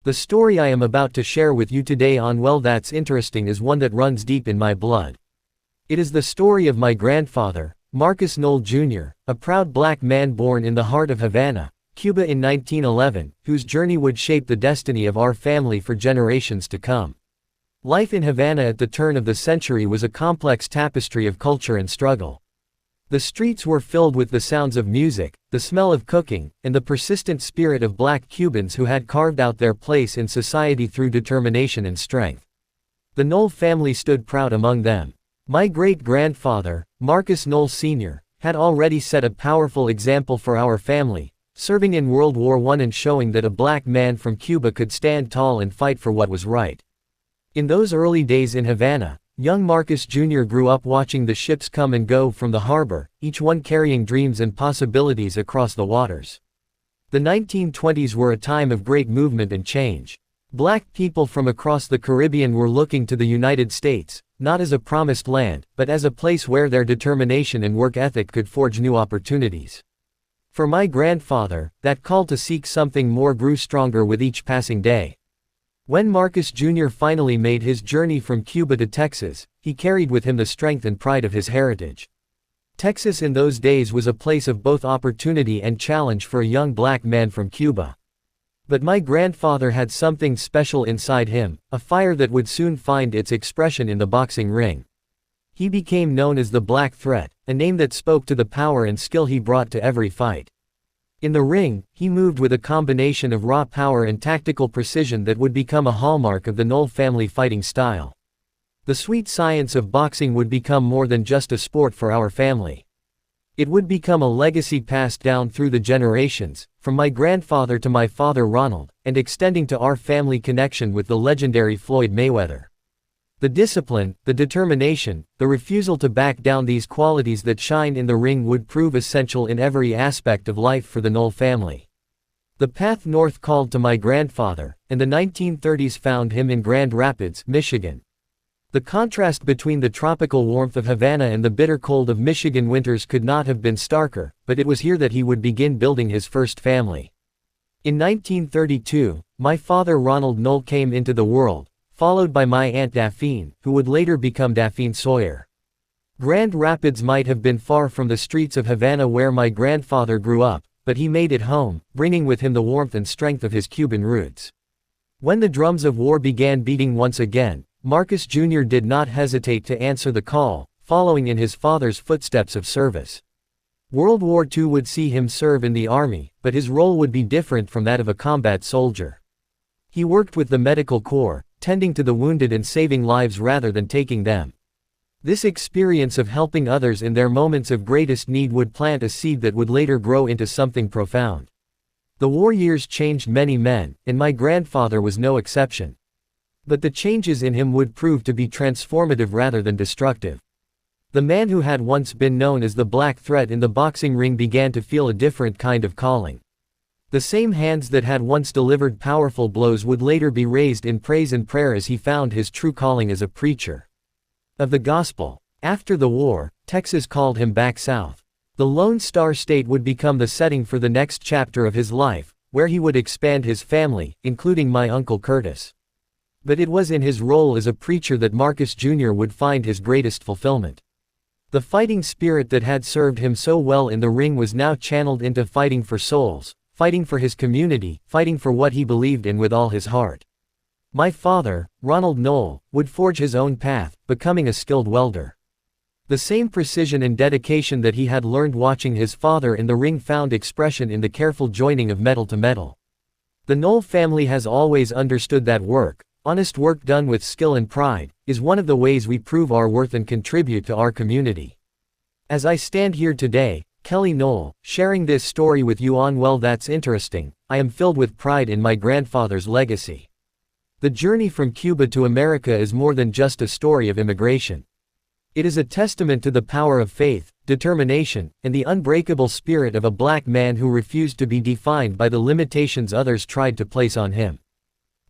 The story I am about to share with you today on Well That's Interesting is one that runs deep in my blood. It is the story of my grandfather, Marcus Nole Junior, a proud black man born in the heart of Havana, Cuba in 1911, whose journey would shape the destiny of our family for generations to come. Life in Havana at the turn of the century was a complex tapestry of culture and struggle. The streets were filled with the sounds of music, the smell of cooking, and the persistent spirit of black Cubans who had carved out their place in society through determination and strength. The Nole family stood proud among them. My great-grandfather, Marcus Nole Sr., had already set a powerful example for our family, serving in World War I and showing that a black man from Cuba could stand tall and fight for what was right. In those early days in Havana, young Marcus Jr. grew up watching the ships come and go from the harbor, each one carrying dreams and possibilities across the waters. The 1920s were a time of great movement and change. Black people from across the Caribbean were looking to the United States, not as a promised land, but as a place where their determination and work ethic could forge new opportunities. For my grandfather, that call to seek something more grew stronger with each passing day. When Marcus Jr. finally made his journey from Cuba to Texas, he carried with him the strength and pride of his heritage. Texas in those days was a place of both opportunity and challenge for a young black man from Cuba. But my grandfather had something special inside him, a fire that would soon find its expression in the boxing ring. He became known as the Black Threat, a name that spoke to the power and skill he brought to every fight. In the ring, he moved with a combination of raw power and tactical precision that would become a hallmark of the Nole family fighting style. The sweet science of boxing would become more than just a sport for our family. It would become a legacy passed down through the generations, from my grandfather to my father Ronald, and extending to our family connection with the legendary Floyd Mayweather. The discipline, the determination, the refusal to back down, these qualities that shine in the ring would prove essential in every aspect of life for the Nole family. The path north called to my grandfather, and the 1930s found him in Grand Rapids, Michigan. The contrast between the tropical warmth of Havana and the bitter cold of Michigan winters could not have been starker, but it was here that he would begin building his first family. In 1932, my father Ronald Nole came into the world, followed by my Aunt Daphne, who would later become Daphne Sawyer. Grand Rapids might have been far from the streets of Havana where my grandfather grew up, but he made it home, bringing with him the warmth and strength of his Cuban roots. When the drums of war began beating once again, Marcus Jr. did not hesitate to answer the call, following in his father's footsteps of service. World War II would see him serve in the army, but his role would be different from that of a combat soldier. He worked with the medical corps, tending to the wounded and saving lives rather than taking them. This experience of helping others in their moments of greatest need would plant a seed that would later grow into something profound. The war years changed many men, and my grandfather was no exception. But the changes in him would prove to be transformative rather than destructive. The man who had once been known as the Black Threat in the boxing ring began to feel a different kind of calling. The same hands that had once delivered powerful blows would later be raised in praise and prayer as he found his true calling as a preacher of the gospel. After the war, Texas called him back south. The Lone Star State would become the setting for the next chapter of his life, where he would expand his family, including my Uncle Curtis. But it was in his role as a preacher that Marcus Jr. would find his greatest fulfillment. The fighting spirit that had served him so well in the ring was now channeled into fighting for souls, fighting for his community, fighting for what he believed in with all his heart. My father, Ronald Nole, would forge his own path, becoming a skilled welder. The same precision and dedication that he had learned watching his father in the ring found expression in the careful joining of metal to metal. The Nole family has always understood that work, honest work done with skill and pride, is one of the ways we prove our worth and contribute to our community. As I stand here today, Kelly Nole, sharing this story with you on Well That's Interesting, I am filled with pride in my grandfather's legacy. The journey from Cuba to America is more than just a story of immigration. It is a testament to the power of faith, determination, and the unbreakable spirit of a black man who refused to be defined by the limitations others tried to place on him.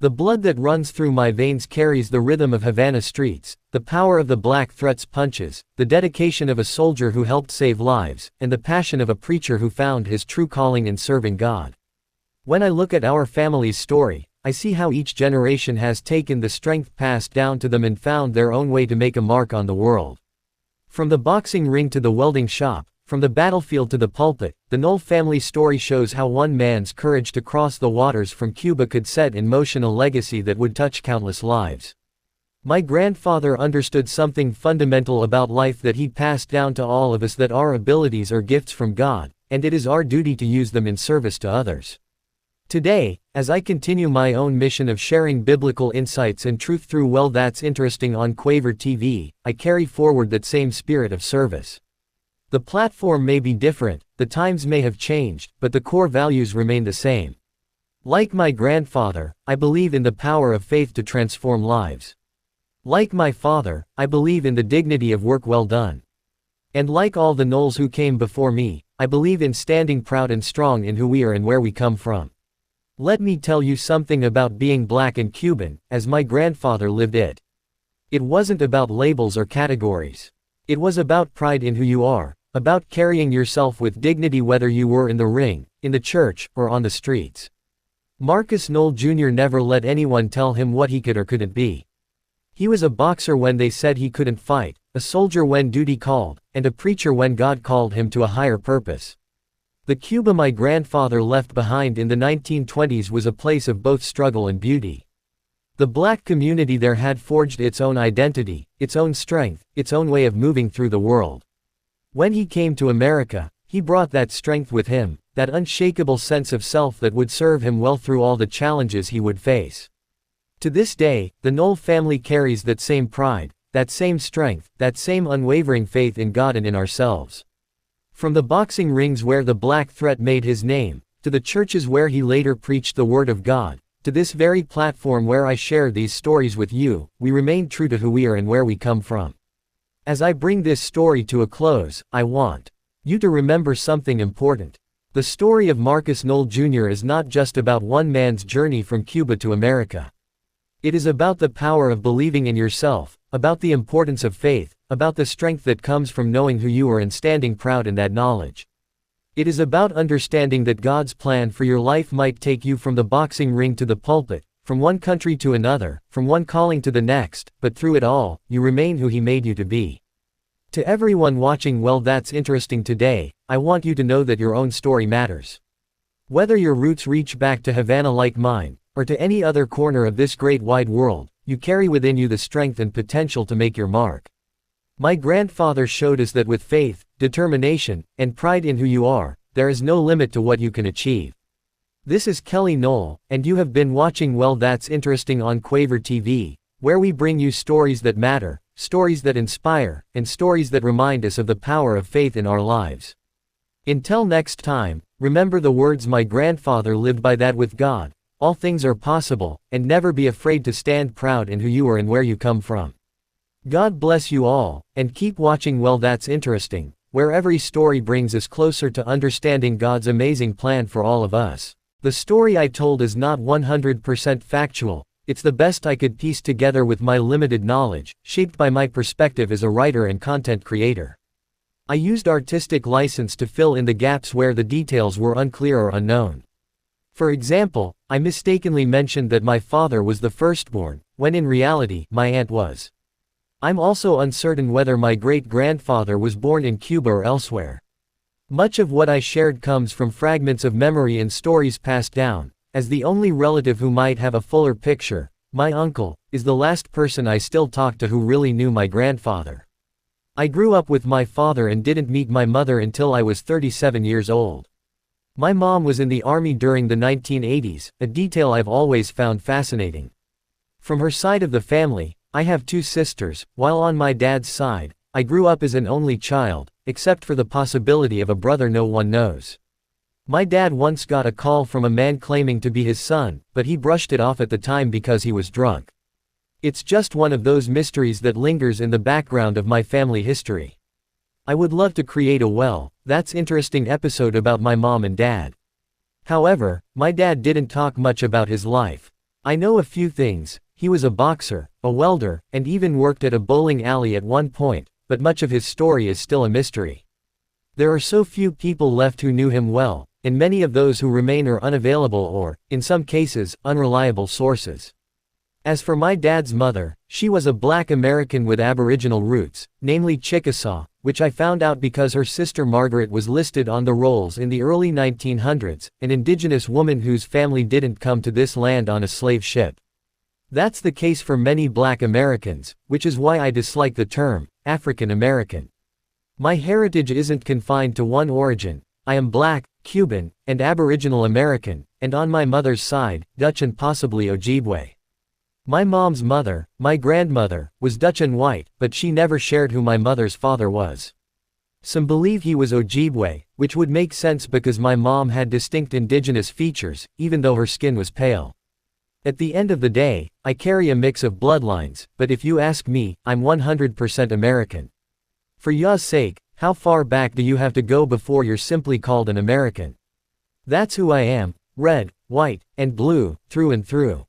The blood that runs through my veins carries the rhythm of Havana streets, the power of the Black Threat's punches, the dedication of a soldier who helped save lives, and the passion of a preacher who found his true calling in serving God. When I look at our family's story, I see how each generation has taken the strength passed down to them and found their own way to make a mark on the world. From the boxing ring to the welding shop, from the battlefield to the pulpit, the Nole family story shows how one man's courage to cross the waters from Cuba could set in motion a legacy that would touch countless lives. My grandfather understood something fundamental about life that he passed down to all of us, that our abilities are gifts from God, and it is our duty to use them in service to others. Today, as I continue my own mission of sharing biblical insights and truth through Well That's Interesting on Quaver TV, I carry forward that same spirit of service. The platform may be different, the times may have changed, but the core values remain the same. Like my grandfather, I believe in the power of faith to transform lives. Like my father, I believe in the dignity of work well done. And like all the Noles who came before me, I believe in standing proud and strong in who we are and where we come from. Let me tell you something about being Black and Cuban, as my grandfather lived it. It wasn't about labels or categories. It was about pride in who you are, about carrying yourself with dignity whether you were in the ring, in the church, or on the streets. Marcus Nole Junior never let anyone tell him what he could or couldn't be. He was a boxer when they said he couldn't fight, a soldier when duty called, and a preacher when God called him to a higher purpose. The Cuba my grandfather left behind in the 1920s was a place of both struggle and beauty. The Black community there had forged its own identity, its own strength, its own way of moving through the world. When he came to America, he brought that strength with him, that unshakable sense of self that would serve him well through all the challenges he would face. To this day, the Nole family carries that same pride, that same strength, that same unwavering faith in God and in ourselves. From the boxing rings where the Black threat made his name, to the churches where he later preached the Word of God, to this very platform where I share these stories with you, we remain true to who we are and where we come from. As I bring this story to a close, I want you to remember something important. The story of Marcus Nole Jr. is not just about one man's journey from Cuba to America. It is about the power of believing in yourself, about the importance of faith, about the strength that comes from knowing who you are and standing proud in that knowledge. It is about understanding that God's plan for your life might take you from the boxing ring to the pulpit, from one country to another, from one calling to the next, but through it all, you remain who He made you to be. To everyone watching Well That's Interesting today, I want you to know that your own story matters. Whether your roots reach back to Havana like mine, or to any other corner of this great wide world, you carry within you the strength and potential to make your mark. My grandfather showed us that with faith, determination, and pride in who you are, there is no limit to what you can achieve. This is Kelly Nole, and you have been watching Well That's Interesting on Quaver TV, where we bring you stories that matter, stories that inspire, and stories that remind us of the power of faith in our lives. Until next time, remember the words my grandfather lived by, that with God, all things are possible, and never be afraid to stand proud in who you are and where you come from. God bless you all, and keep watching Well That's Interesting, where every story brings us closer to understanding God's amazing plan for all of us. The story I told is not 100% factual, it's the best I could piece together with my limited knowledge, shaped by my perspective as a writer and content creator. I used artistic license to fill in the gaps where the details were unclear or unknown. For example, I mistakenly mentioned that my father was the firstborn, when in reality, my aunt was. I'm also uncertain whether my great-grandfather was born in Cuba or elsewhere. Much of what I shared comes from fragments of memory and stories passed down. As the only relative who might have a fuller picture, my uncle is the last person I still talk to who really knew my grandfather. I grew up with my father and didn't meet my mother until I was 37 years old. My mom was in the army during the 1980s, a detail I've always found fascinating. From her side of the family, I have two sisters, while on my dad's side, I grew up as an only child, except for the possibility of a brother no one knows. My dad once got a call from a man claiming to be his son, but he brushed it off at the time because he was drunk. It's just one of those mysteries that lingers in the background of my family history. I would love to create a Well That's Interesting episode about my mom and dad. However, my dad didn't talk much about his life. I know a few things. He was a boxer, a welder, and even worked at a bowling alley at one point, but much of his story is still a mystery. There are so few people left who knew him well, and many of those who remain are unavailable or, in some cases, unreliable sources. As for my dad's mother, she was a Black American with Aboriginal roots, namely Chickasaw, which I found out because her sister Margaret was listed on the rolls in the early 1900s, an indigenous woman whose family didn't come to this land on a slave ship. That's the case for many Black Americans, which is why I dislike the term African American. My heritage isn't confined to one origin. I am Black, Cuban, and Aboriginal American, and on my mother's side, Dutch and possibly Ojibwe. My mom's mother, my grandmother, was Dutch and white, but she never shared who my mother's father was. Some believe he was Ojibwe, which would make sense because my mom had distinct indigenous features, even though her skin was pale. At the end of the day, I carry a mix of bloodlines, but if you ask me, I'm 100% American. For y'all's sake, how far back do you have to go before you're simply called an American? That's who I am, red, white, and blue, through and through.